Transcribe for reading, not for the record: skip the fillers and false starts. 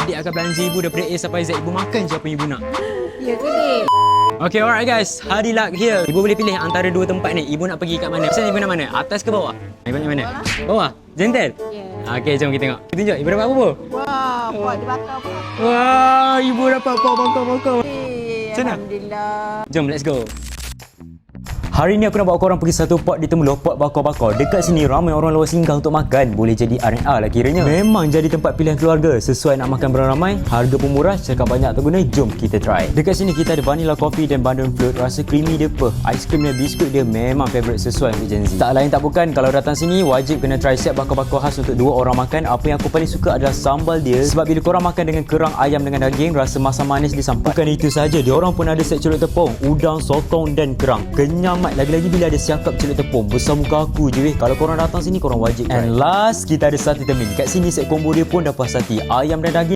adik akan belanja ibu daripada A sampai Z. Ibu makan je apa yang ibu nak. Ya ke, Dik? Okay, alright guys. Hari luck here. Ibu boleh pilih antara dua tempat ni. Ibu nak pergi kat mana? Pesan ibu nak mana? Atas ke bawah? Ibu nak mana? Bawah? Gentle? Ya. Okay, jom kita tengok. Kita tunjuk. Ibu dapat apa? Wah, pot dibakar apa? Wah, ibu dapat pot bakar-bakar. Macam mana? Alhamdulillah. Jom, let's go. Hari ni aku nak bawa korang pergi satu pot di Temeloh, pot bakar-bakar. Dekat sini ramai orang luar singgah untuk makan. Boleh jadi R&R lah kiranya. Memang jadi tempat pilihan keluarga. Sesuai nak makan beramai, harga pun murah, cakap banyak tak guna, jom kita try. Dekat sini kita ada vanilla coffee dan bandung float. Rasa creamy dia peh. Aiskrim dan biskut dia memang favourite sesuai untuk Gen Z. Tak lain tak bukan, kalau datang sini wajib kena try set bakar-bakar khas untuk 2 orang makan. Apa yang aku paling suka adalah sambal dia. Sebab bila korang makan dengan kerang ayam dengan daging, rasa masam manis disampai. Bukan itu saja, dia orang pun ada set celup tepung, udang, sotong dan kerang. Kenyang mat. Lagi-lagi bila ada siakap celup tepung. Besar muka aku je weh. Kalau korang datang sini korang wajib try. And last, kita ada sate temin. Kat sini set combo dia pun dah puas hati. Ayam dan daging